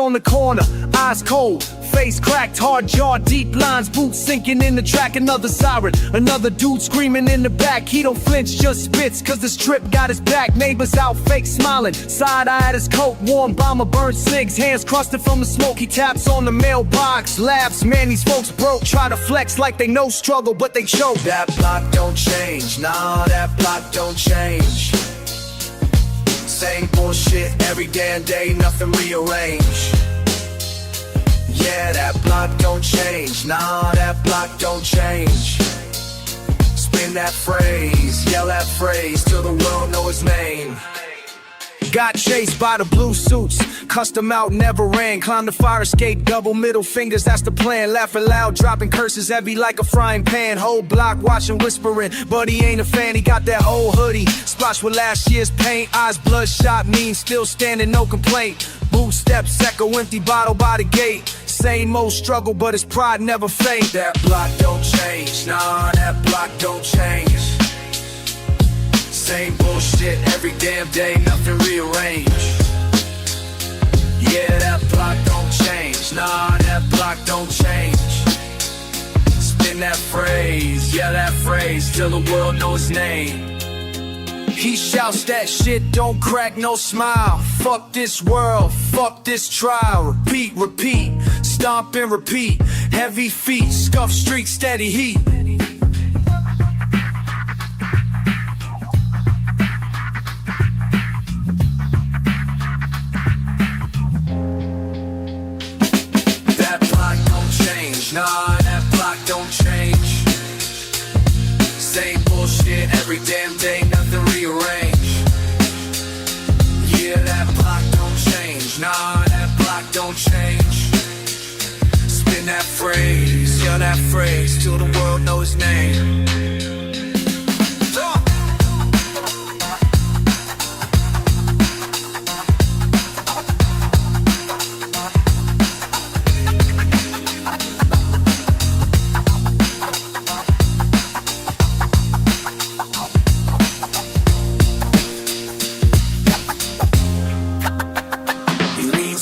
on the corner, eyes cold, face cracked, hard jaw, deep lines, boots sinking in the track. Another siren, another dude screaming in the back. He don't flinch, just spits, cause this trip got his back. Neighbors out fake smiling, side eye at his coat, warm bomber, burnt cigs, hands crusted from the smoke. He taps on the mailbox, laughs, man these folks broke. Try to flex like they know struggle, but they choke. That block don't change, nah, that block don't change. Same bullshit every damn day, nothing rearranged. Yeah, that block don't change, nah, that block don't change. Spin that phrase, yell that phrase till the world know his name. Got chased by the blue suits, custom out, never ran. Climbed the fire escape, double middle fingers, that's the plan. Laughing loud, dropping curses heavy like a frying pan. Whole block watching, whispering, but he ain't a fan. He got that old hoodie, splotched with last year's paint. Eyes bloodshot, mean, still standing, no complaint. Boot steps, echo, empty bottle by the gate. Same old struggle, but his pride never fade. That block don't change, nah, that block don't change. Same bullshit every damn day, nothing rearranged. Yeah, that block don't change, nah, that block don't change. Spin that phrase, yeah, that phrase, till the world knows his name. He shouts that shit, don't crack no smile. Fuck this world, fuck this trial. Repeat, repeat, stomp and repeat. Heavy feet, scuff street, steady heat. Nah, that block don't change. Same bullshit every damn day, nothing rearranged. Yeah, that block don't change. Nah, that block don't change. Spin that phrase, yeah, that phrase, till the world knows his name.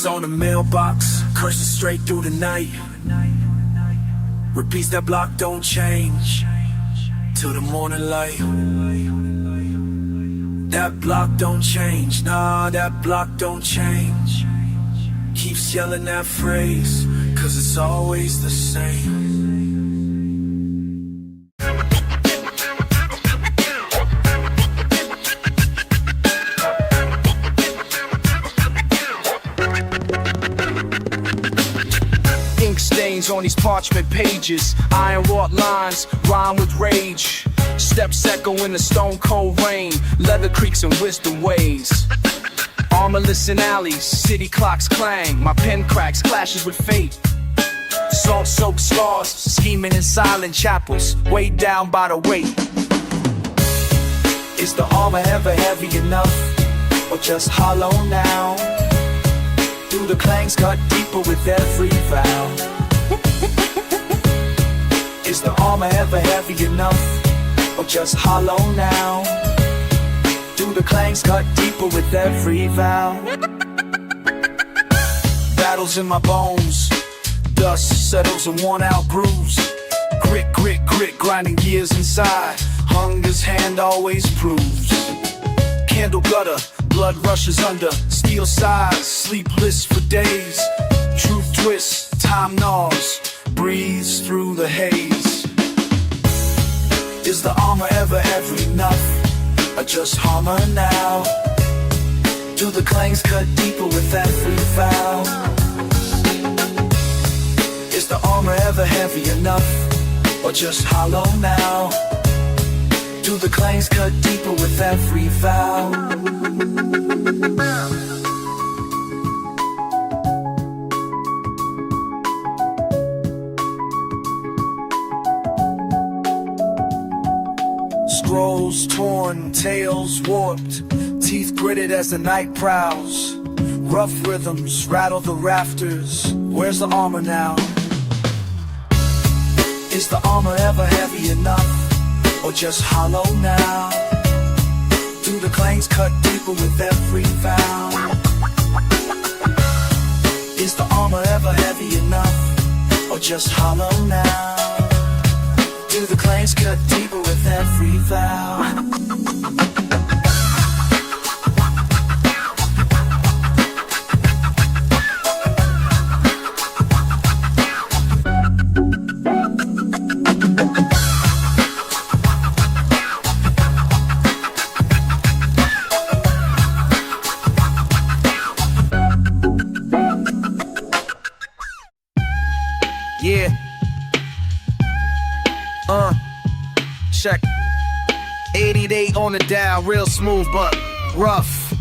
On the mailbox, curses straight through the night. Repeats that block don't change till the morning light. That block don't change, nah, that block don't change. Keeps yelling that phrase, cause it's always the same. Stains on these parchment pages, iron wrought lines rhyme with rage. Steps echo in the stone cold rain, leather creaks and wisdom ways. Armorless in alleys, city clocks clang. My pen cracks, clashes with fate. Salt-soaked scars, scheming in silent chapels, weighed down by the weight. Is the armor ever heavy enough, or just hollow now? Do the clangs cut deeper with every vow? Is the armor ever heavy enough, or just hollow now? Do the clangs cut deeper with every vow? Battles in my bones, dust settles in worn out grooves. Grit, grit, grit, grinding gears inside. Hunger's hand always proves. Candle gutter, blood rushes under. Steel sighs, sleepless for days. Truth twists, time gnaws, breathes through the haze. Is the armor ever heavy enough, or just hammer now? Do the clangs cut deeper with every vow? Is the armor ever heavy enough, or just hollow now? Do the clangs cut deeper with every vow? Scrolls torn, tails warped, teeth gritted as the night prowls. Rough rhythms rattle the rafters. Where's the armor now? Is the armor ever heavy enough, or just hollow now? Do the clangs cut deeper with every vow? Is the armor ever heavy enough, or just hollow now? Do the claims cut deeper with every vow? Yeah. Check. 88 on the dial, real smooth but rough.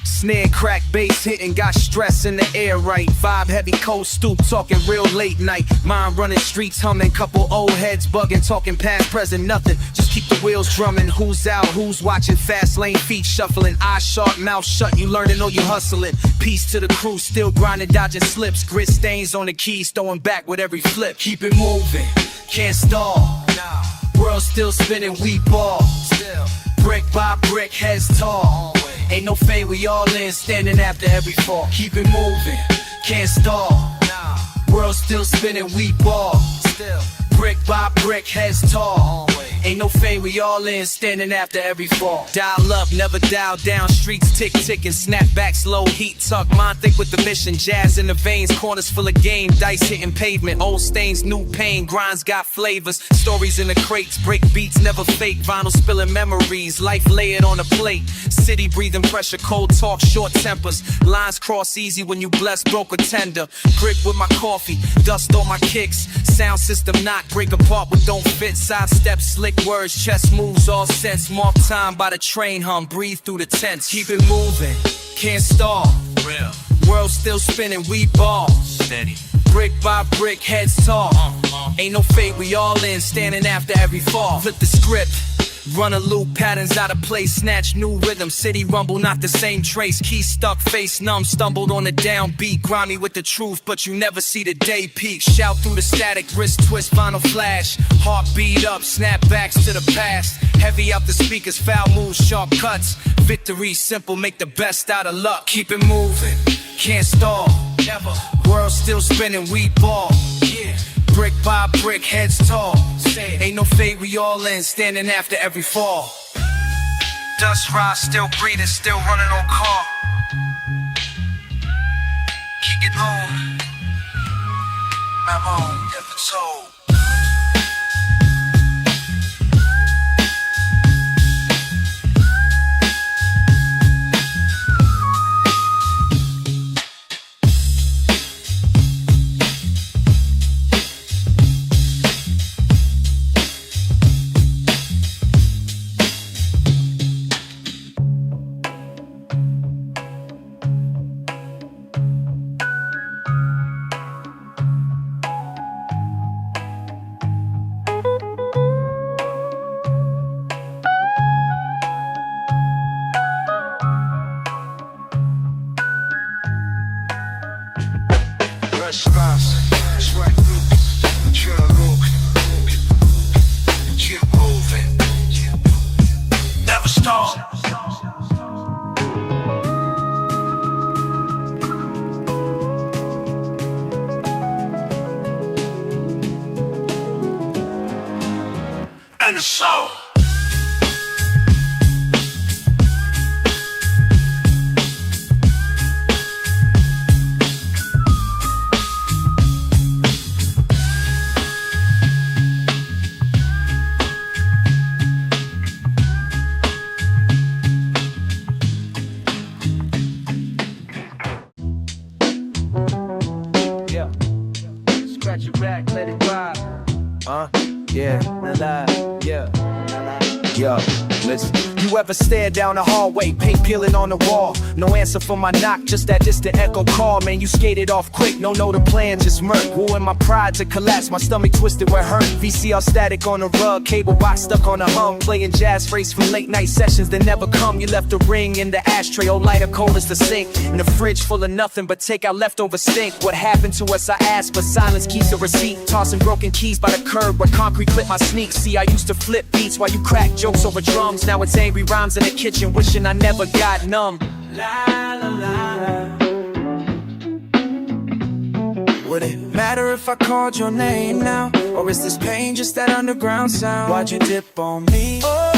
Snare, crack, bass hitting, got stress in the air right. Vibe heavy, cold stoop, talking real late night. Mind running streets, humming, couple old heads bugging, talking past, present, nothing. Just keep the wheels drumming. Who's out, who's watching? Fast lane, feet shuffling, eyes sharp, mouth shut. You learning or you hustling? Peace to the crew, still grinding, dodging slips. Grit stains on the keys, throwing back with every flip. Keep it moving, can't stall. World still spinning, we ball. Brick by brick, heads tall. Ain't no fade, we all in, standing after every fall. Keep it moving, can't stall. World still spinning, we ball. Brick by brick, heads tall. Ain't no fade, we all in, standing after every fall. Dial up, never dial down, streets tick ticking, snap back slow, heat tuck, mind thick with the mission. Jazz in the veins, corners full of game, dice hitting pavement, old stains, new pain, grinds got flavors. Stories in the crates, break beats, never fake, vinyl spilling memories, life layered on a plate. City breathing pressure, cold talk, short tempers. Lines cross easy when you bless, broke or tender. Grip with my coffee, dust on my kicks. Sound system knock, break apart but don't fit. Side steps, slick words, chest moves, all sense. Mark time by the train hum, breathe through the tents. Keep it moving, can't stall. Real. World still spinning, we ball. Steady. Brick by brick, heads tall. Ain't no fate, we all in, standing after every fall. Flip the script. Run a loop, patterns out of place, snatch new rhythm. City rumble, not the same trace. Key stuck, face numb, stumbled on the downbeat. Grimy with the truth, but you never see the day peak. Shout through the static, wrist twist, vinyl flash. Heart beat up, snapbacks to the past. Heavy out the speakers, foul moves, sharp cuts. Victory simple, make the best out of luck. Keep it moving, can't stall. Never. World still spinning, we ball. Yeah. Brick by brick, heads tall. Ain't no fate, we all in, standing after every fall. Dust rise, still breathing, still running on call. Keep it home. My home, never told. Keep moving, never stop. And the soul. Scratch your back, let it ride. Yeah, yeah. Yo, listen. You ever stare down the hallway, paint peeling on the wall? No answer for my knock, just that distant echo call. Man, you skated off quick, no the plan, just murk. Wooing my pride to collapse, my stomach twisted where it hurt. VCR static on the rug, cable box stuck on the hum. Playing jazz phrase from late night sessions that never come. You left a ring in the ashtray, old lighter cold as the sink. In the fridge full of nothing but take out leftover stink. What happened to us, I asked, but silence keeps the receipt. Tossing broken keys by the curb where concrete clipped my sneaks. See, I used to flip beats while you crack jokes over drums. Now it's angry rhymes in the kitchen, wishing I never got numb. La la la. Would it matter if I called your name now? Or is this pain just that underground sound? Why'd you dip on me? Oh,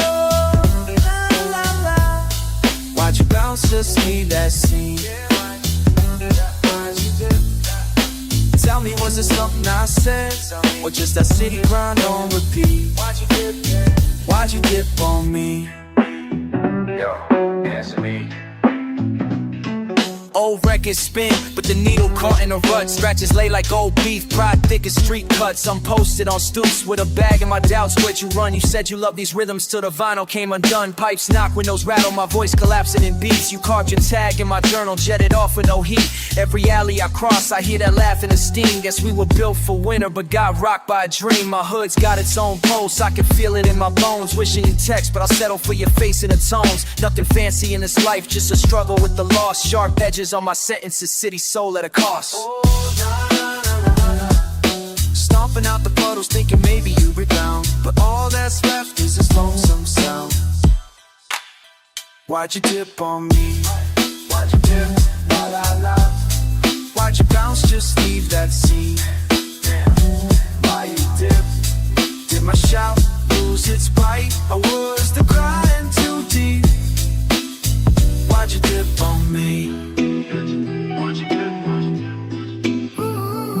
la, la, la. Why'd you bounce, just leave that scene? Tell me, was it something I said? Or just that city grind on repeat? Why'd you dip on me? Yo, answer me. Old records spin, but the needle caught in a rut. Scratches lay like old beef, pride thick as street cuts. I'm posted on stoops with a bag and my doubts. Where'd you run? You said you loved these rhythms till the vinyl came undone. Pipes knock, windows rattle, my voice collapsing in beats. You carved your tag in my journal, jetted off with no heat. Every alley I cross, I hear that laugh and the steam. Guess we were built for winter, but got rocked by a dream. My hood's got its own pulse, I can feel it in my bones. Wishing you text, but I'll settle for your face and the tones. Nothing fancy in this life, just a struggle with the loss. Sharp edges on my sentences, city soul at a cost. Stomping out the puddles, thinking maybe you rebound, but all that's left is this lonesome sound. Why'd you dip on me? Why'd you dip? La la la. Why'd you bounce? Just leave that scene. Damn. Why you dip? Did my shout lose its bite? Or was the crying too deep? Why'd you dip on me?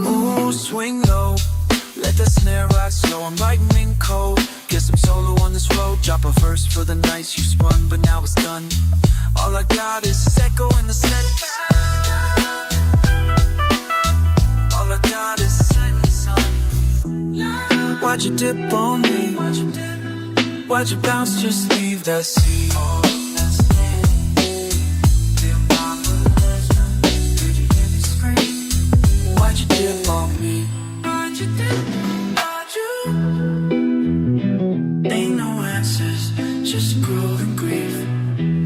Ooh, swing low, let the snare ride slow. I'm lightning cold. Guess I'm solo on this road. Drop a verse for the nights you spun, but now it's done. All I got is echo in the sentence. All I got is silence. Why'd you dip on me? Why'd you bounce? Just leave that seat. Why'd you dip on me? Why'd you dip? Why'd you? Ain't no answers, just growth and grief.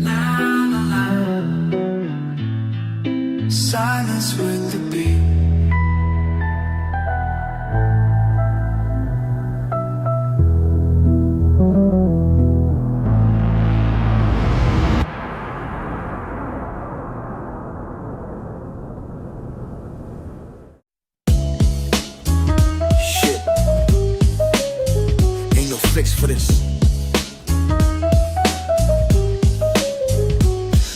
La la la. Silence with the beat. Fix for this.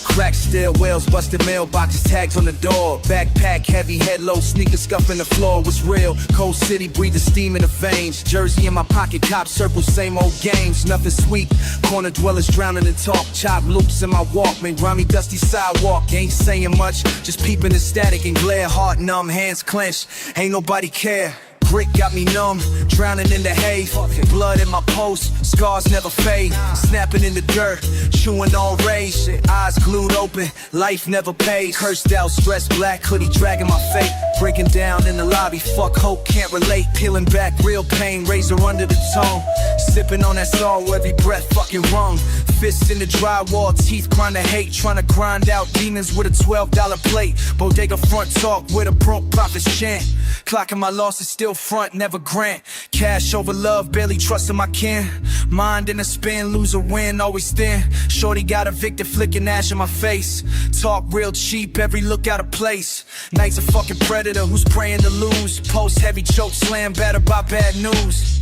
Cracked stairwells, busted mailboxes, tags on the door. Backpack heavy, head low, sneakers scuffing the floor. Was real, cold city, breathing steam in the veins. Jersey in my pocket, cop circles, same old games. Nothing sweet, corner dwellers drowning in talk. Chop loops in my Walkman, grimy dusty sidewalk. Ain't saying much, just peeping the static and glare. Heart numb, hands clenched, ain't nobody care. Grit got me numb, drowning in the haze. Blood in my pulse, scars never fade. Snapping in the dirt, chewing on rage. Eyes glued open, life never paid. Cursed out, stressed black hoodie dragging my fate. Breaking down in the lobby, fuck hope, can't relate. Peeling back, real pain, razor under the tongue. Sipping on that sorrow, every breath fucking wrong. Fists in the drywall, teeth grind to hate. Trying to grind out demons with a $12 plate. Bodega front talk with a broke prophet's chant. Clocking my losses, still front, never grant. Cash over love, barely trusting my kin. Mind in a spin, lose or win, always thin. Shorty got evicted, flicking ash in my face. Talk real cheap, every look out of place. Night's a fucking predator who's praying to lose. Post heavy choke slam, battered by bad news.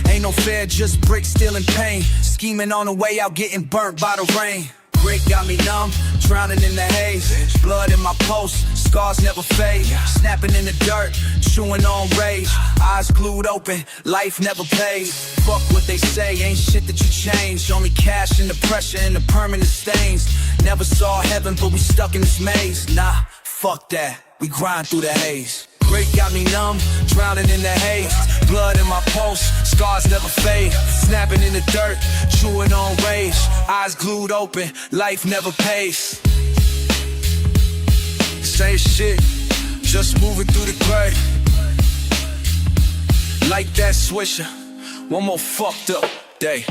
Ain't no fair, just brick, stealing pain. Scheming on the way out, getting burnt by the rain. Grit got me numb, drowning in the haze. Blood in my pulse, scars never fade. Snapping in the dirt, chewing on rage. Eyes glued open, life never pays. Fuck what they say, ain't shit that you change. Only cash and the pressure and the permanent stains. Never saw heaven, but we stuck in this maze. Nah, fuck that, we grind through the haze. Grit got me numb, drowning in the haze. Blood in my pulse, scars never fade. Snapping in the dirt, chewing on rage. Eyes glued open, life never pays. Same shit, just moving through the grave. Like that swisher, one more fucked up day.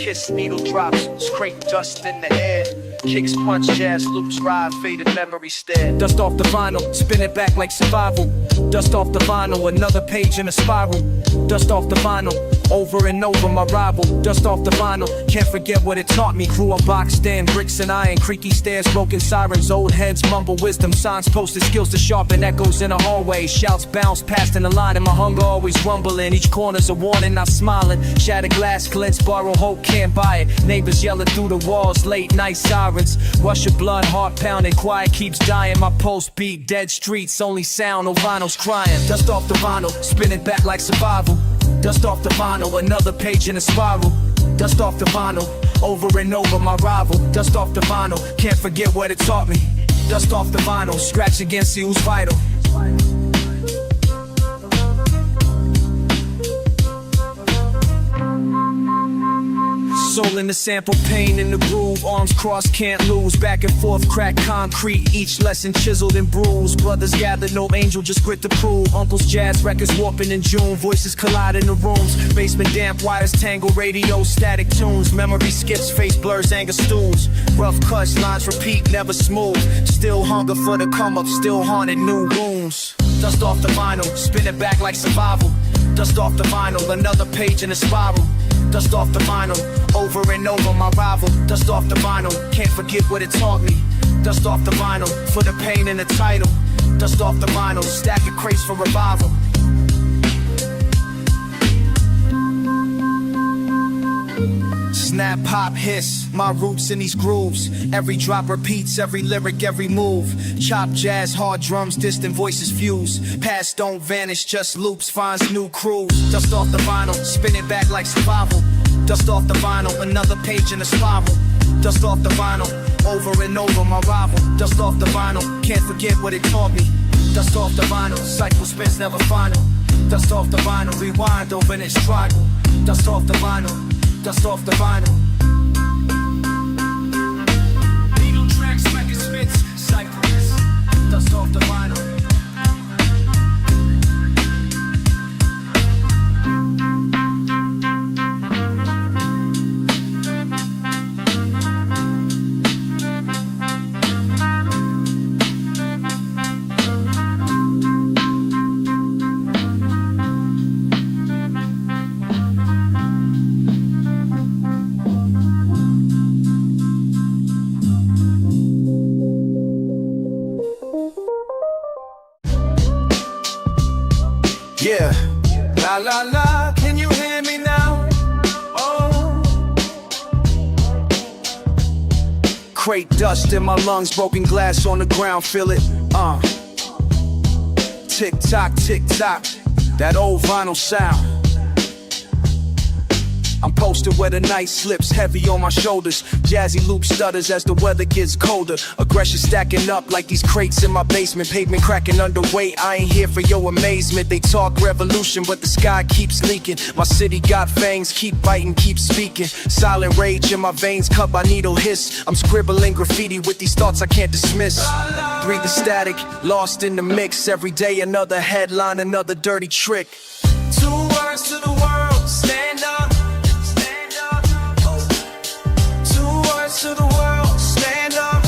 kiss, needle drops, scrape dust in the air. Kicks, punch, jazz loops, ride, faded memory stare. Dust off the vinyl, spin it back like survival. Dust off the vinyl, another page in a spiral. Dust off the vinyl, over and over my rival. Dust off the vinyl, can't forget what it taught me. Grew up boxed in, bricks and iron, creaky stairs, broken sirens. Old heads mumble wisdom, signs posted, skills to sharpen echoes in a hallway. Shouts bounce past in the line and my hunger always rumbling. Each corner's a warning, not smiling. Shattered glass glints, borrow hope, can't buy it. Neighbors yelling through the walls, late night sirens. Rush of blood, heart pounding, quiet keeps dying. My pulse beat, dead streets, only sound, no vinyl's crying. Dust off the vinyl, spin it back like survival. Dust off the vinyl, another page in a spiral. Dust off the vinyl, over and over my rival. Dust off the vinyl, can't forget what it taught me. Dust off the vinyl, scratch against see who's vital. Soul in the sample, pain in the groove. Arms crossed, can't lose. Back and forth, crack concrete. Each lesson chiseled and bruised. Brothers gather, no angel, just grit to prove. Uncle's jazz records warping in June. Voices collide in the rooms. Basement damp, wires tangle, radio static tunes. Memory skips, face blurs, anger stools. Rough cuts, lines repeat, never smooth. Still hunger for the come up, still haunted new wounds. Dust off the vinyl, spin it back like survival. Dust off the vinyl, another page in a spiral. Dust off the vinyl, over and over my rival. Dust off the vinyl, can't forget what it taught me. Dust off the vinyl, for the pain in the title. Dust off the vinyl, stack of crates for revival. Snap, pop, hiss, my roots in these grooves. Every drop repeats, every lyric, every move. Chop, jazz, hard drums, distant voices fuse. Past don't vanish, just loops, finds new crews. Dust off the vinyl, spin it back like survival. Dust off the vinyl, another page in a spiral. Dust off the vinyl, over and over my rival. Dust off the vinyl, can't forget what it taught me. Dust off the vinyl, cycle spins never final. Dust off the vinyl, rewind over its tribal. Dust off the vinyl, dust off the vinyl. Needle tracks, record spits, cycles. Dust off the vinyl. Yeah. La la la, can you hear me now? Oh. Crate dust in my lungs, broken glass on the ground, feel it. Tick tock, that old vinyl sound. I'm posted where the night slips, heavy on my shoulders. Jazzy loop stutters as the weather gets colder. Aggression stacking up like these crates in my basement. Pavement cracking underweight, I ain't here for your amazement. They talk revolution, but the sky keeps leaking. My city got fangs, keep biting, keep speaking. Silent rage in my veins, cut by needle hiss. I'm scribbling graffiti with these thoughts I can't dismiss. Breathe the static, lost in the mix. Every day another headline, another dirty trick. Two words to the world, stand up. To the world, stand up.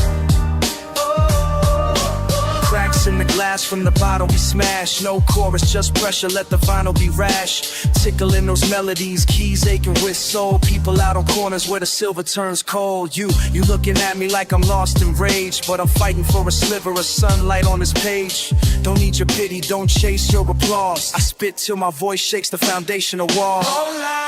Cracks in the glass from the bottle we smash. No chorus, just pressure, let the vinyl be rash. Tickling those melodies, keys aching with soul. People out on corners where the silver turns cold. You looking at me like I'm lost in rage, but I'm fighting for a sliver of sunlight on this page. Don't need your pity, don't chase your applause. I spit till my voice shakes the foundational wall.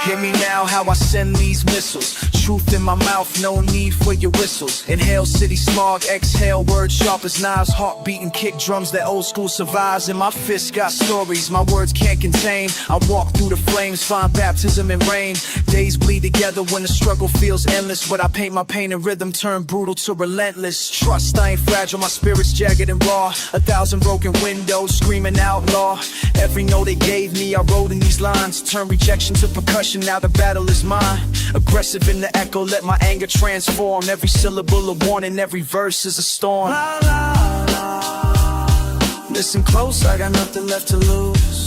Hear me now how I send these missiles. Truth in my mouth, no need for your whistles. Inhale city smog, exhale words sharp as knives. Heart beating kick drums that old school survives. And my fists got stories my words can't contain. I walk through the flames, find baptism in rain. Days bleed together when the struggle feels endless, but I paint my pain in rhythm, turn brutal to relentless. Trust I ain't fragile, my spirit's jagged and raw. 1,000 broken windows, screaming outlaw. Every note they gave me, I wrote in these lines. Turn rejection to percussion, now the battle is mine. Aggressive in the echo, let my anger transform. Every syllable a warning, every verse is a storm. La, la, la. Listen close, I got nothing left to lose.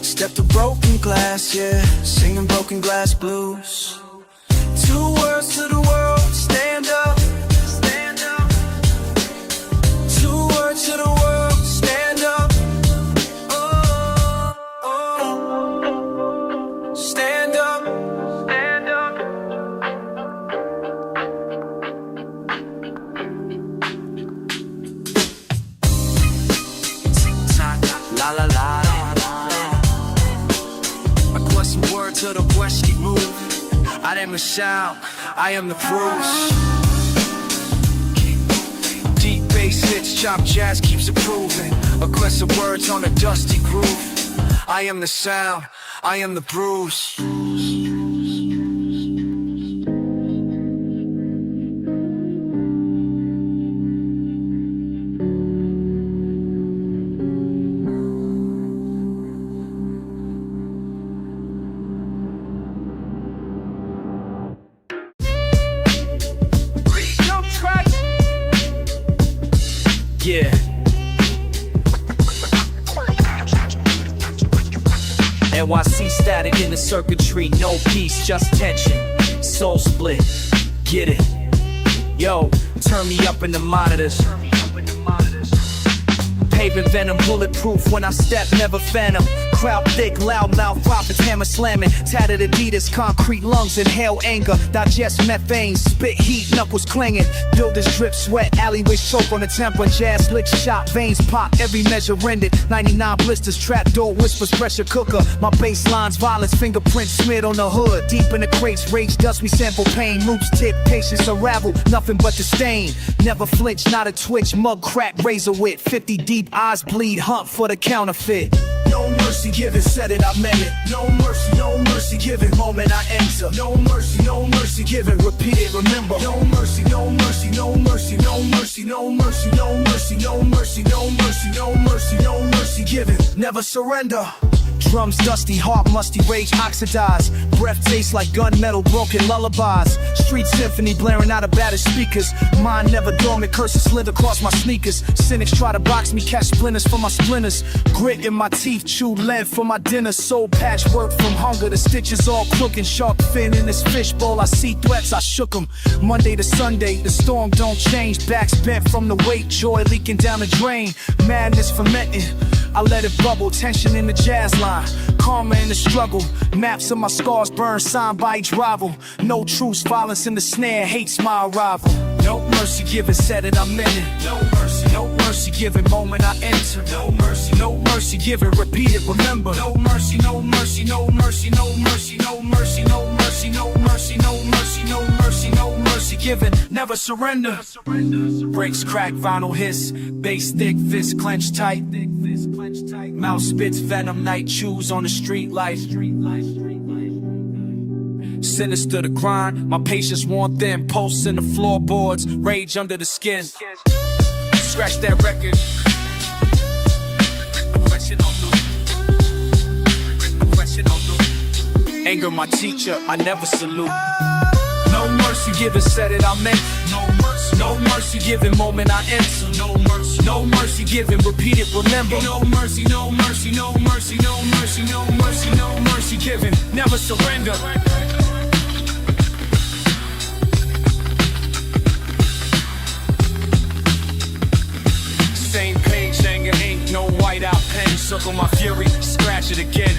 Step to broken glass, yeah, singing broken glass blues. I am the sound, I am the bruise. Deep bass hits, chop jazz keeps improving. Aggressive words on a dusty groove. I am the sound, I am the bruise. Yeah. NYC static in the circuitry, no peace, just tension. Soul split, get it. Yo, turn me up in the monitors. Paving venom, bulletproof when I step, never phantom. Crowd thick, loud mouth, prophets hammer slamming. Tattered Adidas, concrete lungs, inhale anger. Digest methane, spit heat, knuckles clanging. Builders drip sweat, alleyways choke on the temper. Jazz lick shot, veins pop, every measure rendered. 99 blisters, trap door whispers, pressure cooker. My bass lines, violence, fingerprints smeared on the hood. Deep in the crates, rage dust, we sample pain. Roots tip, patience unravel, nothing but the stain. Never flinch, not a twitch, mug crack, razor wit. 50 deep, eyes bleed, hunt for the counterfeit. No mercy given, said it, I meant it. No mercy given, moment I enter. No mercy given, repeat it, remember. No mercy, no mercy, no mercy, no mercy, no mercy, no mercy, no mercy, no mercy, no mercy, no mercy given. Never surrender. Drums dusty, heart musty, rage oxidized. Breath tastes like gunmetal, broken lullabies. Street symphony blaring out of battered speakers. Mind never dormant, curses slither across my sneakers. Cynics try to box me, catch splinters for my splinters. Grit in my teeth, chew lead for my dinner. Soul patchwork from hunger, the stitches all crooked. Shark fin in this fishbowl, I see threats, I shook them. Monday to Sunday, the storm don't change. Backs bent from the weight, joy leaking down the drain. Madness fermenting, I let it bubble. Tension in the jazz line, karma in the struggle. Maps of my scars burn, signed by each rival. No truce, violence in the snare, hates my arrival. No mercy given, said it, I meant it. No mercy given, moment I enter. No mercy given, repeat it, remember. No mercy, no mercy, no mercy, no mercy, no mercy, no mercy, no mercy, no mercy, no mercy, no mercy given, never surrender. Breaks crack, vinyl hiss, bass thick, fist clenched tight. Mouth spits venom, night chews on the street light. Sinister the grind, my patience worn thin. Pulse in the floorboards, rage under the skin. Scratch that record. Anger my teacher, I never salute. No mercy given, said it, I meant. No mercy given, moment I answer. No mercy given, repeat it, remember. No mercy, no mercy, no mercy, no mercy, no mercy, no mercy given, never surrender. Same page, anger ink, no whiteout pen. Circle my fury, scratch it again.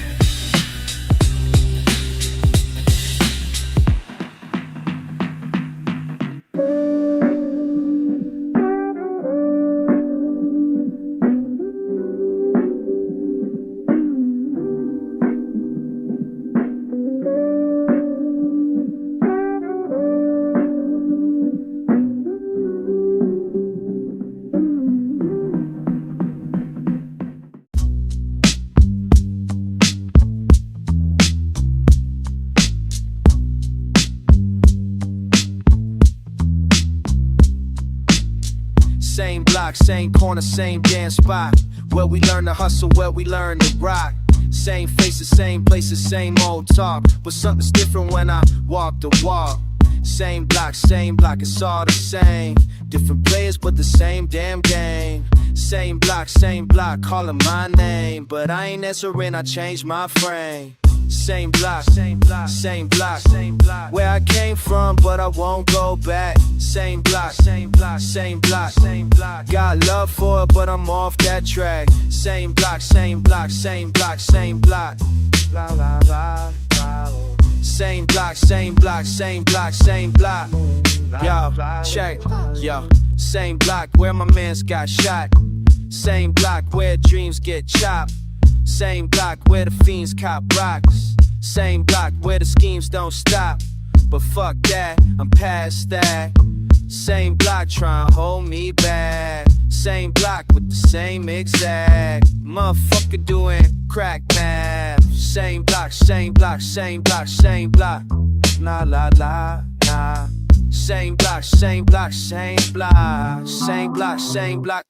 Same block, same corner, same damn spot. Where we learn to hustle, where we learn to rock. Same faces, same places, same old talk. But something's different when I walk the walk. Same block, it's all the same. Different players, but the same damn game. Same block, calling my name. But I ain't answering, I changed my frame. Same block, where I came from, but I won't go back. Same block, got love for it, but I'm off that track. Same block, blah, blah, blah, blah. Same block. Yo, check, yo. Same block where my mans got shot. Same block where dreams get chopped. Same block where the fiends cop rocks. Same block where the schemes don't stop. but fuck that, I'm past that. Same block tryna hold me back. Same block with the same exact motherfucker doing crack math. Same block, same block, same block, same block. La la la la. Same block, same block, same block. Same block, same block,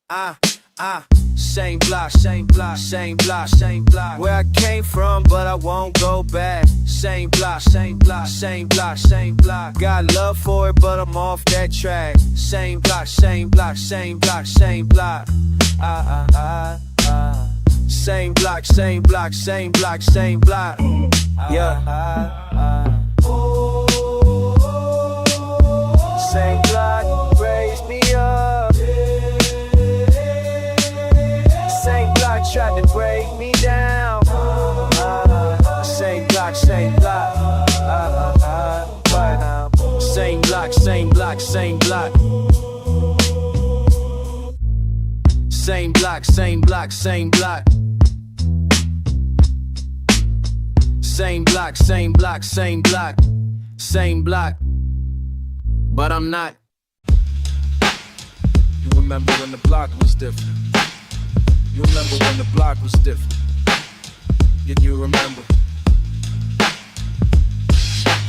Same block, same block, same block, same block. Where I came from, but I won't go back. Same block, same block, same block, same block. Got love for it, but I'm off that track. Same block, same block, same block, same block. Same block, same block, same block, same block. Yeah. Same block raised me up. Same block tried to break me down. Same block, same block. Same block, same block, same block. Same block, same block, same block. Same block, same block, same block. Same block. But I'm not. You remember when the block was different. You remember when the block was different. Yeah, you remember.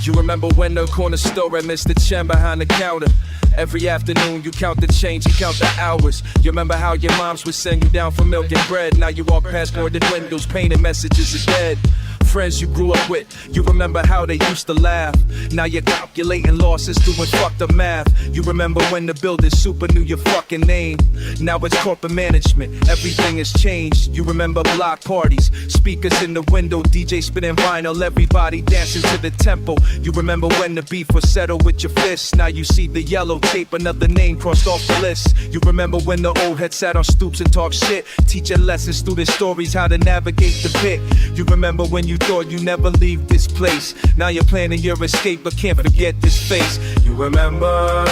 You remember when the corner store and Mr. Chen behind the counter. Every afternoon you count the change, you count the hours. You remember how your moms would send you down for milk and bread. Now you walk past boarded windows, painted messages are dead. Friends you grew up with, you remember how they used to laugh. Now you're calculating losses, doing fucked up math. You remember when the building super knew your fucking name. Now it's corporate management, everything has changed. You remember block parties, speakers in the window, DJ spinning vinyl, everybody dancing to the tempo. You remember when the beef was settled with your fists. Now you see the yellow tape, another name crossed off the list. You remember when the old head sat on stoops and talked shit, teaching lessons through their stories how to navigate the pit. You remember when you thought you never leave this place. Now you're planning your escape but can't forget this face. You remember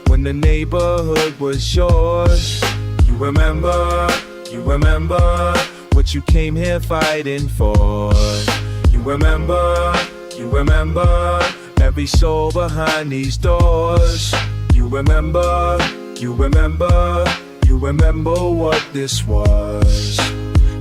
when the neighborhood was yours. You remember what you came here fighting for. You remember every soul behind these doors. You remember what this was.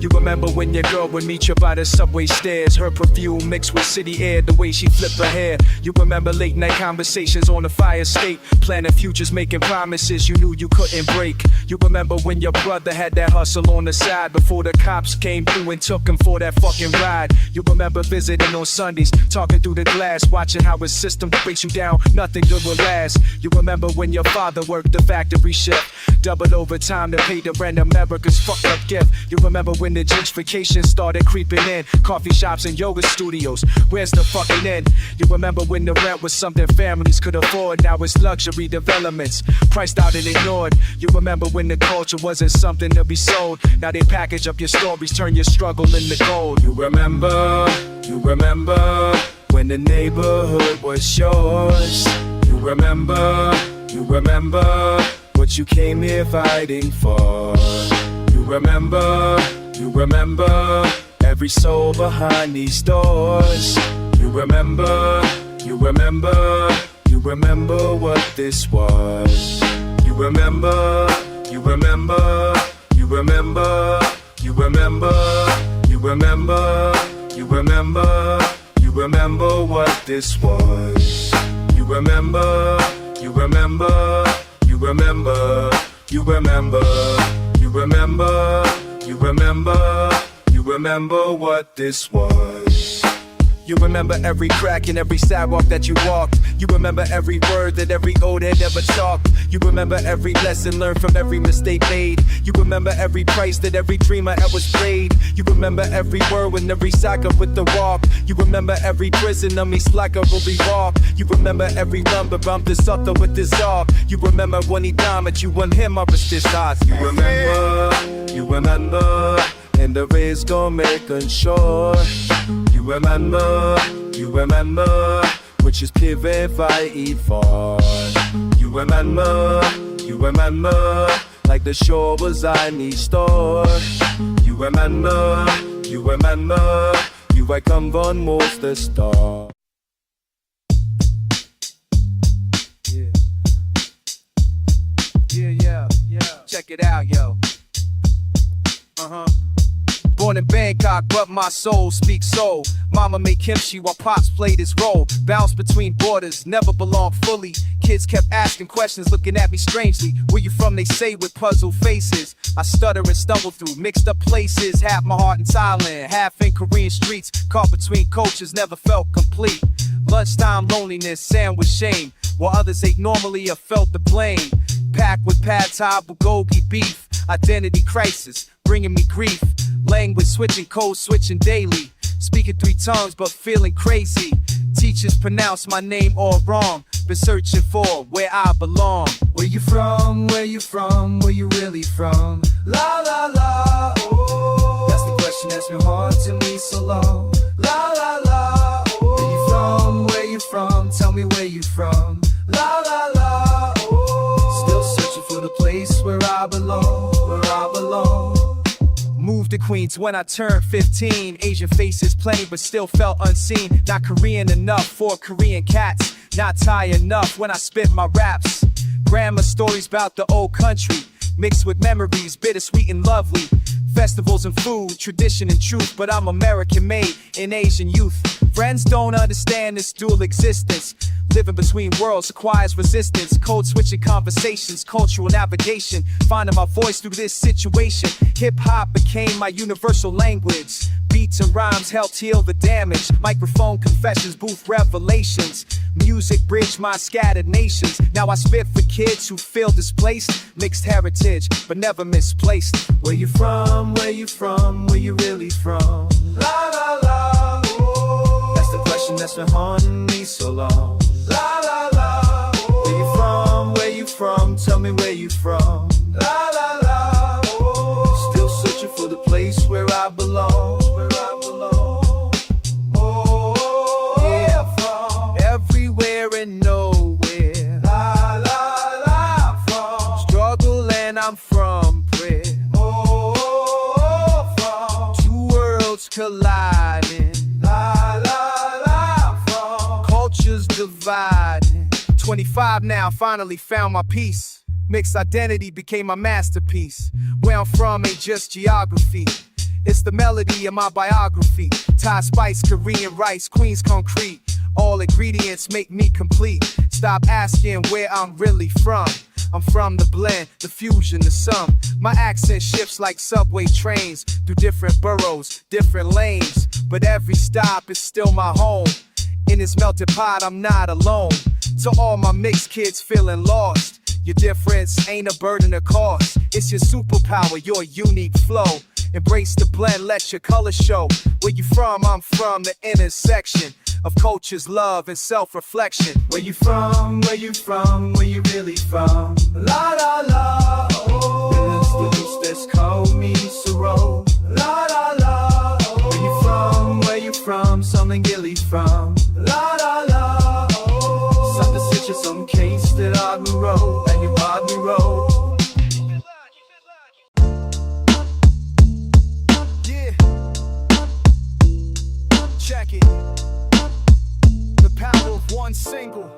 You remember when your girl would meet you by the subway stairs, her perfume mixed with city air, the way she flipped her hair. You remember late night conversations on the fire escape, planning futures, making promises you knew you couldn't break. You remember when your brother had that hustle on the side before the cops came through and took him for that fucking ride. You remember visiting on Sundays, talking through the glass, watching how his system breaks you down, nothing good will last. You remember when your father worked the factory shift, doubled overtime to pay the rent, America's fucked up gift. You remember when the gentrification started creeping in, coffee shops and yoga studios, where's the fucking end? You remember when the rent was something families could afford, now it's luxury developments, priced out and ignored. You remember when the culture wasn't something to be sold, now they package up your stories, turn your struggle into gold. You remember when the neighborhood was yours. You remember what you came here fighting for. You remember every soul behind these doors. You remember what this was. You remember what this was. You remember what this was. You remember every crack in every sidewalk that you walked. You remember every word that every old head ever talked. You remember every lesson learned from every mistake made. You remember every price that every dreamer ever paid. You remember every word when every soccer with the walk. You remember every prison on me slacker will be walk. You remember every number bumped this up with this dog. You remember when he diamond you want him up as this odds. You remember and the rays gon' make unsure. You remember which is pivot fighting for. You remember like the shore was on these stores. You remember you I come von most the star. Check it out, yo. Born in Bangkok, but my soul speaks soul. Mama made kimchi while Pops played his role. Bounced between borders, never belonged fully. Kids kept asking questions, looking at me strangely. Where you from, they say, with puzzled faces. I stutter and stumble through mixed up places. Half my heart in Thailand, half in Korean streets. Caught between cultures, never felt complete. Lunchtime loneliness, sandwich shame. While others ate normally or felt the blame. Packed with pad thai, bulgogi beef. Identity crisis, bringing me grief. Language switching, code switching daily. Speaking 3 tongues but feeling crazy. Teachers pronounce my name all wrong. Been searching for where I belong. Where you from, where you from, where you really from? La la la, oh. That's the question that's been haunting me so long. La la la, oh. Where you from, tell me where you from. La la la, oh. Still searching for the place where I belong, where I belong. Moved to Queens when I turned 15. Asian faces plenty but still felt unseen. Not Korean enough for Korean cats. Not Thai enough when I spit my raps. Grandma stories about the old country, mixed with memories, bittersweet and lovely. Festivals and food, tradition and truth. But I'm American made in Asian youth. Friends don't understand this dual existence. Living between worlds requires resistance. Code switching conversations, cultural navigation. Finding my voice through this situation. Hip-hop became my universal language. Beats and rhymes helped heal the damage. Microphone confessions, booth revelations. Music bridged my scattered nations. Now I spit for kids who feel displaced. Mixed heritage, but never misplaced. Where you from, where you from, where you really from? La la la, oh. That's the question that's been haunting me so long. La la la, oh. Where you from, tell me where you from. La la la, oh. Still searching for the place where I belong, where I belong. Oh, yeah, from everywhere and nowhere. La la la, from struggle and I'm from prayer. Oh, from 2 worlds colliding. La la la, from Cultures dividing. 25 now, finally found my peace. Mixed identity became my masterpiece. Where I'm from ain't just geography. It's the melody of my biography. Thai spice, Korean rice, Queens concrete. All ingredients make me complete. Stop asking where I'm really from. I'm from the blend, the fusion, the sum. My accent shifts like subway trains through different boroughs, different lanes. But every stop is still my home. In this melted pot, I'm not alone. To all my mixed kids feeling lost, your difference ain't a burden or cost. It's your superpower, your unique flow. Embrace the blend, let your colors show. Where you from? I'm from the intersection of cultures, love, and self-reflection. Where you from, where you from, where you really from? La la la, oh. It's the roots that's called me Soro. La la la, oh. Where you from, something really from? La la la, oh. Something such as some case that I wrote, and you bought me roll. Yeah. Check it. The power of one single.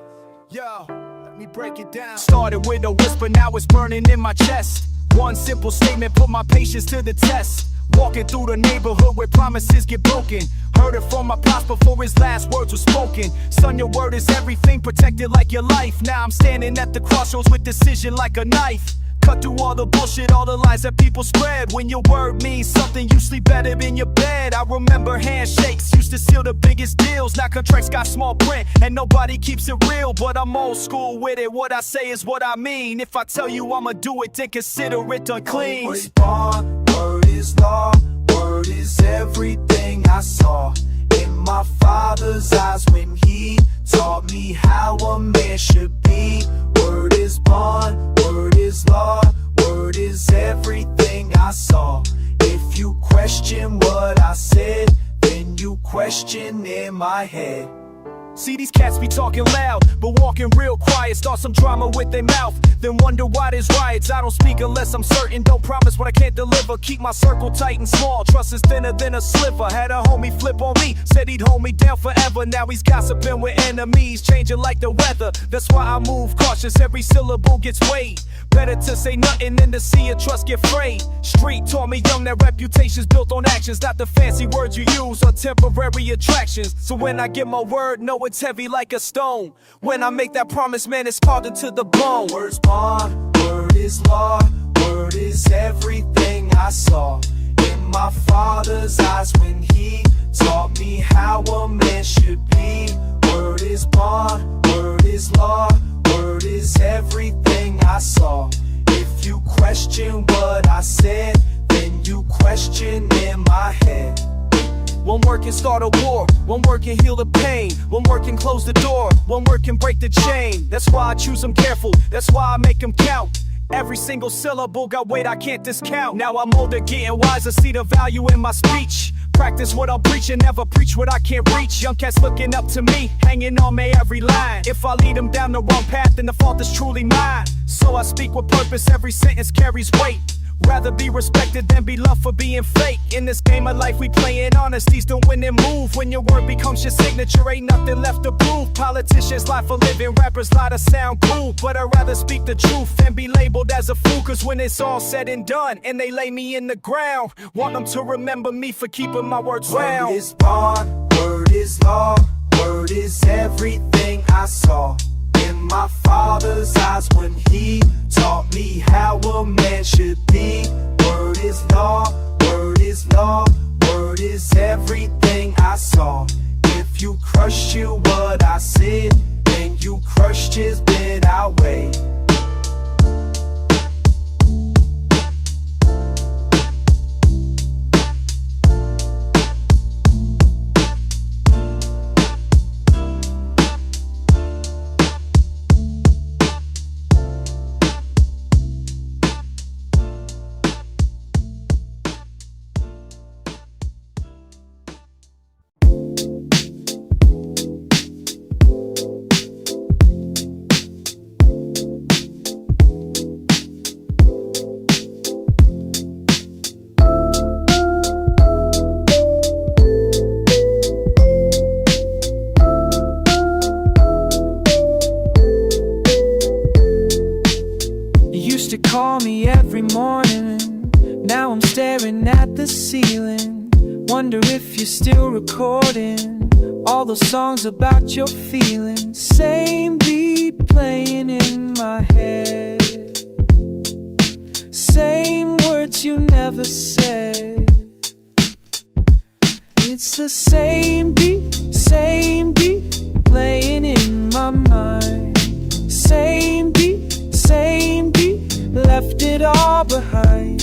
Yo, let me break it down. Started with a whisper, now it's burning in my chest. One simple statement put my patience to the test. Walking through the neighborhood where promises get broken. Heard it from my pops before his last words were spoken. Son, your word is everything, protected like your life. Now I'm standing at the crossroads with decision like a knife. Cut through all the bullshit, all the lies that people spread. When your word means something, you sleep better in your bed. I remember handshakes used to seal the biggest deals. Now contracts got small print and nobody keeps it real. But I'm old school with it, what I say is what I mean. If I tell you I'ma do it, then consider it unclean. Word is born, word is law, word is everything I saw in my father's eyes when he taught me how a man should be. Word is born, word is law, word is everything I saw. If you question what I said, then you question in my head. See, these cats be talking loud, but walking real quiet. Start some drama with their mouth, then wonder why there's riots. I don't speak unless I'm certain, don't promise what I can't deliver. Keep my circle tight and small, trust is thinner than a sliver. Had a homie flip on me, said he'd hold me down forever. Now he's gossiping with enemies, changing like the weather. That's why I move cautious, every syllable gets weighed. Better to say nothing than to see your trust get frayed. Street taught me young that reputation's built on actions, not the fancy words you use or temporary attractions. So when I give my word, know it's heavy like a stone. When I make that promise, man, it's carved into the bone. Word's bond, word is law, word is everything I saw in my father's eyes when he taught me how a man should be. Word is bond, word is law, word is everything I saw. If you question what I said, then you question in my head. One word can start a war, one word can heal the pain, one word can close the door, one word can break the chain. That's why I choose them careful, that's why I make them count. Every single syllable got weight I can't discount. Now I'm older, getting wiser, see the value in my speech. Practice what I'll preach and never preach what I can't reach. Young cats looking up to me, hanging on me every line. If I lead them down the wrong path, then the fault is truly mine. So I speak with purpose, every sentence carries weight. Rather be respected than be loved for being fake. In this game of life we playing honesty's the winning move. When your word becomes your signature, ain't nothing left to prove. Politicians lie for living, rappers lie to sound cool. But I'd rather speak the truth than be labeled as a fool. Cause when it's all said and done and they lay me in the ground, want them to remember me for keeping my words round. Word is bond, word is law, word is everything I saw in my father's eyes when he taught me how a man should be. Word is law, word is law, word is everything I saw. If you crushed you what I said, then you crushed his bit away. Call me every morning, now I'm staring at the ceiling. Wonder if you're still recording all those songs about your feelings. Same beat playing in my head, same words you never said. It's the same beat playing in my mind. Same beat, left it all behind.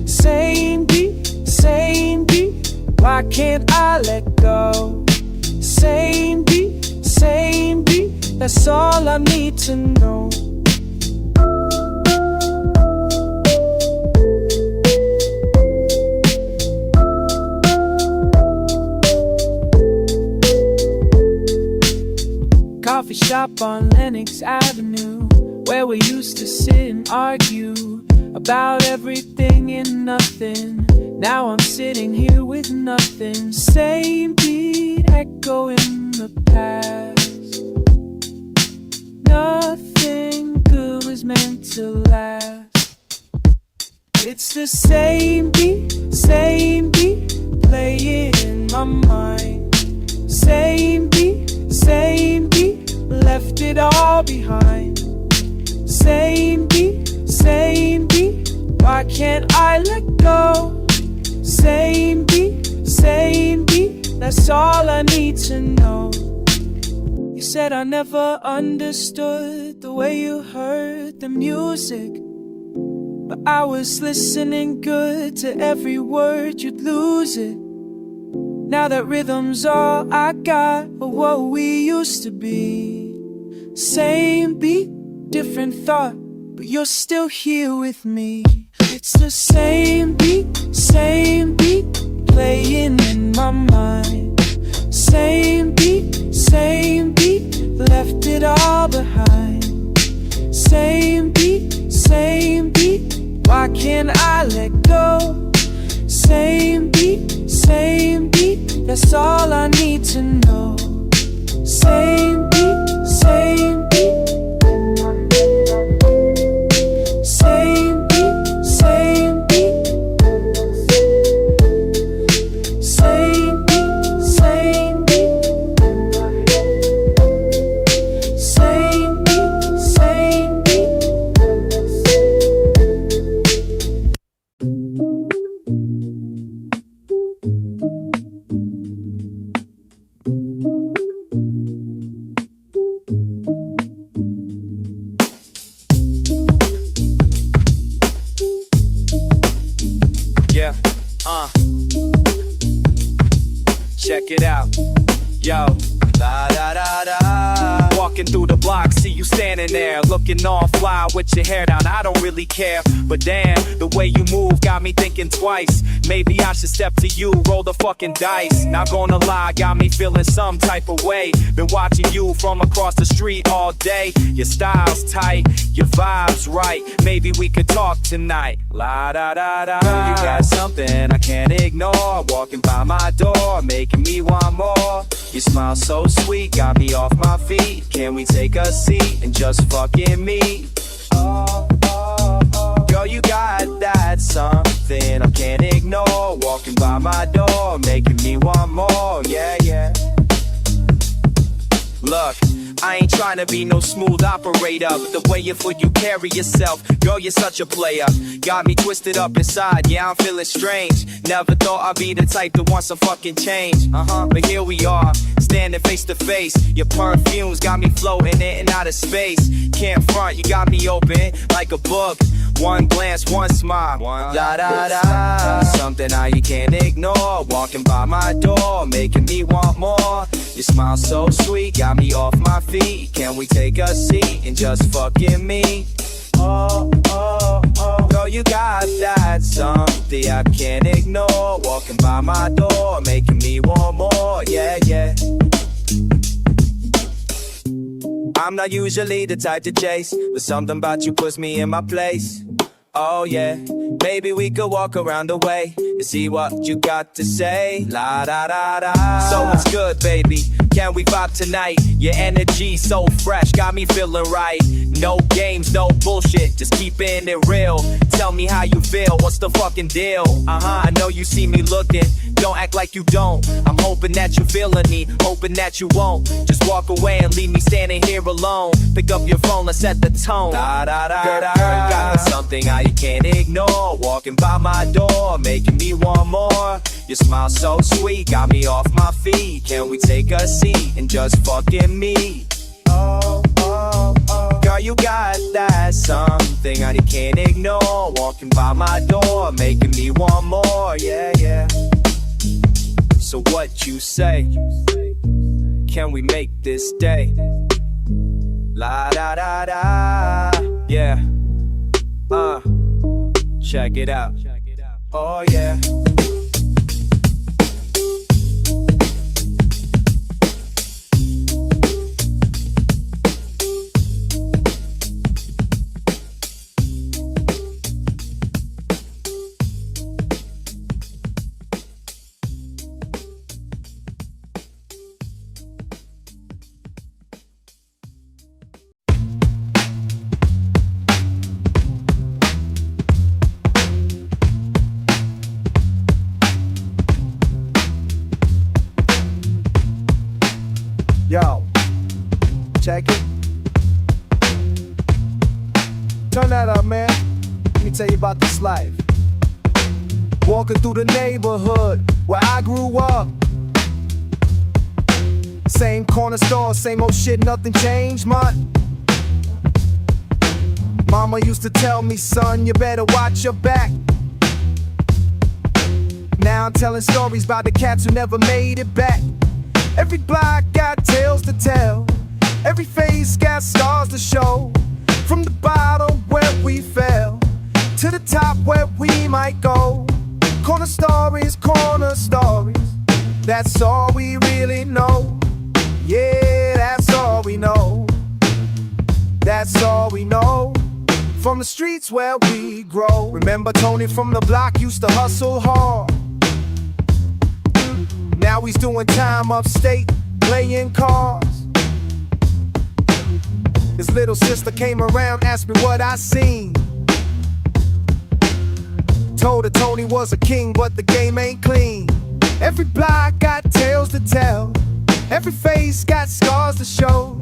Same beat, why can't I let go? Same beat, that's all I need to know. Coffee shop on Lenox Avenue, where we used to sit and argue about everything and nothing. Now I'm sitting here with nothing. Same beat echo in the past. Nothing good was meant to last. It's the same beat playing in my mind. Same beat, left it all behind. Same beat, why can't I let go? Same beat, that's all I need to know. You said I never understood the way you heard the music, but I was listening good to every word, you'd lose it. Now that rhythm's all I got, but what we used to be. Same beat, different thought, but you're still here with me. It's the same beat playing in my mind. Same beat, left it all behind. Same beat, why can't I let go? Same beat, that's all I need to know. Same beat, same beat. Same beat, same beat. Same beat, same beat. Same beat, same beat. Yeah, check it out, yo. Da da da da. Walking through the block, see you standing there, looking all fly with your hair down. I don't really care, but damn, the way you move got me thinking twice. Maybe I should step to you, roll the fucking dice. Not gonna lie, got me feeling some type of way. Been watching you from across the street all day. Your style's tight, your vibe's right. Maybe we could talk tonight. La da da da. You got something I can't ignore. Walking by my door, making me want more. You smile so sweet, got me off my feet. Can we take a seat and just fucking meet? Oh, oh, oh. Girl, you got that something I can't ignore. Walking by my door, making me want more. Yeah, yeah. Look, I ain't tryna be no smooth operator, but the way you carry yourself, girl, you're such a player. Got me twisted up inside, yeah, I'm feeling strange. Never thought I'd be the type that wants some fucking change. But here we are, standing face to face. Your perfumes got me floating in and out of space. Can't front, you got me open like a book. One glance, one smile, la da da. Something I you can't ignore. Walking by my door, making me want more. You smile so sweet, got me off my feet. Can we take a seat and just fucking meet? Oh, oh, oh. Girl, you got that something I can't ignore. Walking by my door, making me want more. Yeah, yeah. I'm not usually the type to chase, but something about you puts me in my place. Oh yeah, maybe we could walk around the way and see what you got to say. La da da da. So it's good, baby. Can we vibe tonight? Your energy so fresh, got me feeling right. No games, no bullshit, just keeping it real. Tell me how you feel, what's the fucking deal? I know you see me looking, don't act like you don't. I'm hoping that you feeling me, hoping that you won't. Just walk away and leave me standing here alone. Pick up your phone, let's set the tone. Da da da da. Girl, got me something I can't ignore. Walking by my door, making me want more. Your smile so sweet, got me off my feet. Can we take a seat and just fucking meet? Oh, oh, oh. Girl, you got that something I can't ignore. Walking by my door, making me want more. Yeah, yeah. So what you say? Can we make this day? La da da da. Yeah. Check it out. Oh yeah. Yo, check it. Turn that up, man. Let me tell you about this life. Walking through the neighborhood where I grew up. Same corner store, same old shit, nothing changed, man. Mama used to tell me, son, you better watch your back. Now I'm telling stories about the cats who never made it back. Every block got tales to tell. Every face got stars to show. From the bottom where we fell to the top where we might go. Corner stories, That's all we really know. Yeah, that's all we know. That's all we know. From the streets where we grow. Remember Tony from the block used to hustle hard. Now he's doing time upstate, playing cards. His little sister came around, asked me what I seen. Told her Tony was a king, but the game ain't clean. Every block got tales to tell. Every face got scars to show.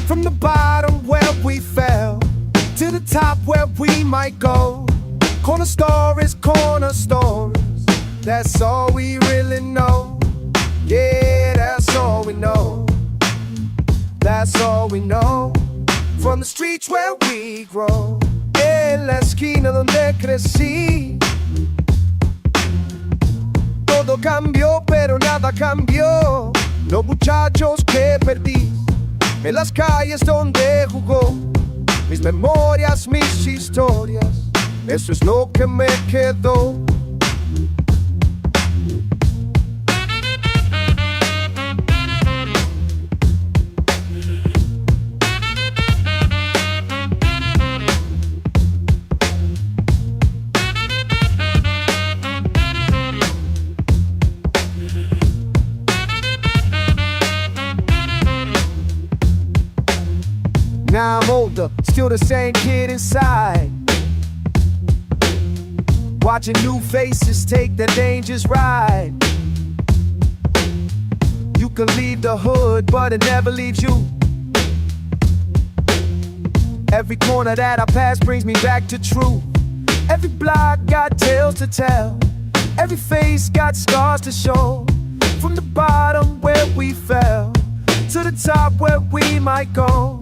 From the bottom where we fell to the top where we might go. Corner stories, corner stories. That's all we really know. Yeah, that's all we know. That's all we know. From the streets where we grow. En la esquina donde crecí. Todo cambió, pero nada cambió. Los muchachos que perdí en las calles donde jugó. Mis memorias, mis historias, eso es lo que me quedó. Now I'm older, still the same kid inside. Watching new faces take their dangerous ride. You can leave the hood, but it never leaves you. Every corner that I pass brings me back to truth. Every block got tales to tell. Every face got scars to show. From the bottom where we fell to the top where we might go.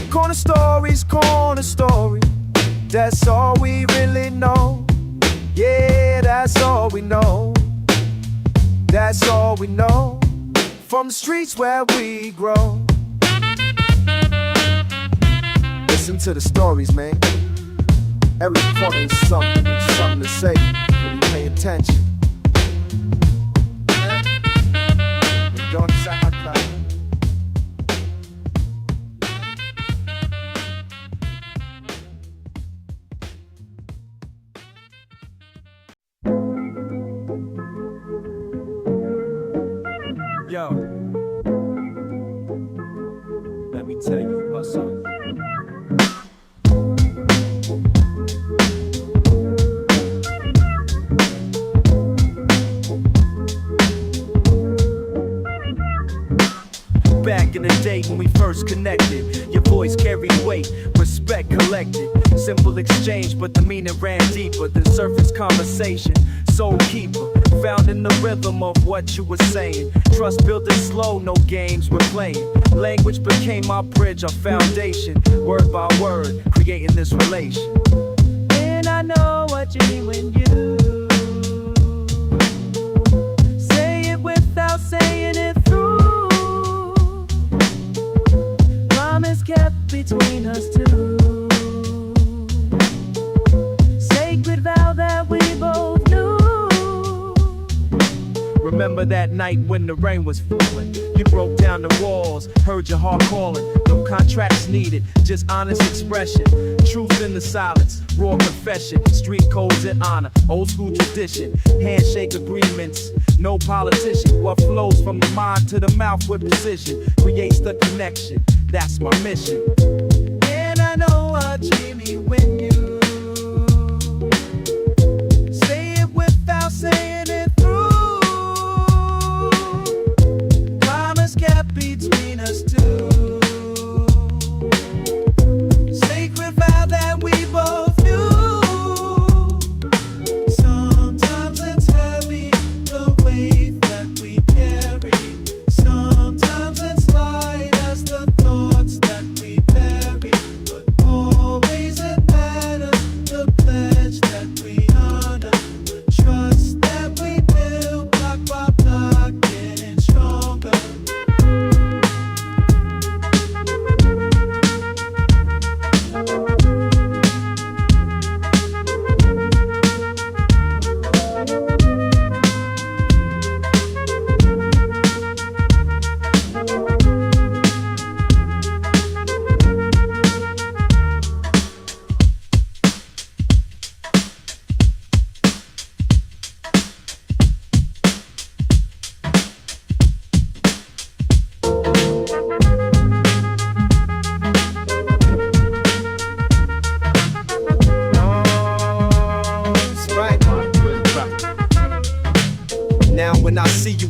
Corner stories, corner stories. That's all we really know. Yeah, that's all we know. That's all we know. From the streets where we grow. Listen to the stories, man. Every corner is something to say when you pay attention. Don't say I cry. Yo, let me tell you about something. Back in the day when we first connected, your voice carried weight, respect collected. Simple exchange, but the meaning ran deeper than surface conversation. Soul keeper, found in the rhythm of what you were saying. Trust built it slow, no games we're playing. Language became our bridge, our foundation. Word by word, creating this relation. And I know what you mean when you say it without saying it through. Promise kept between us two. Sacred vow that we both knew. Remember that night when the rain was falling. You broke down the walls, heard your heart calling. No contracts needed, just honest expression. Truth in the silence, raw confession. Street codes and honor, old school tradition. Handshake agreements, no politician. What flows from the mind to the mouth with precision creates the connection, that's my mission. And I know what you mean when you say it without saying it through. Promise kept between us two. Sacred vow that we both knew. Sometimes it's heavy, the weight that we carry. Sometimes it's light as the thoughts that we bury.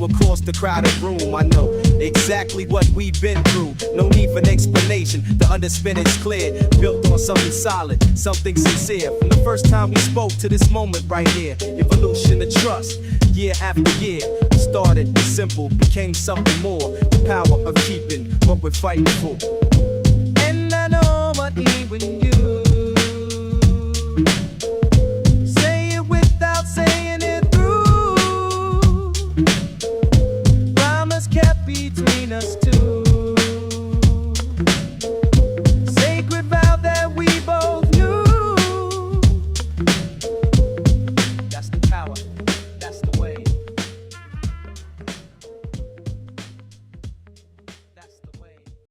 across the crowded room. I know exactly what we've been through. No need for an explanation. The underspin is clear, built on something solid, something sincere. From the first time we spoke to this moment right here, evolution of trust, year after year. Started simple, became something more. The power of keeping what we're fighting for.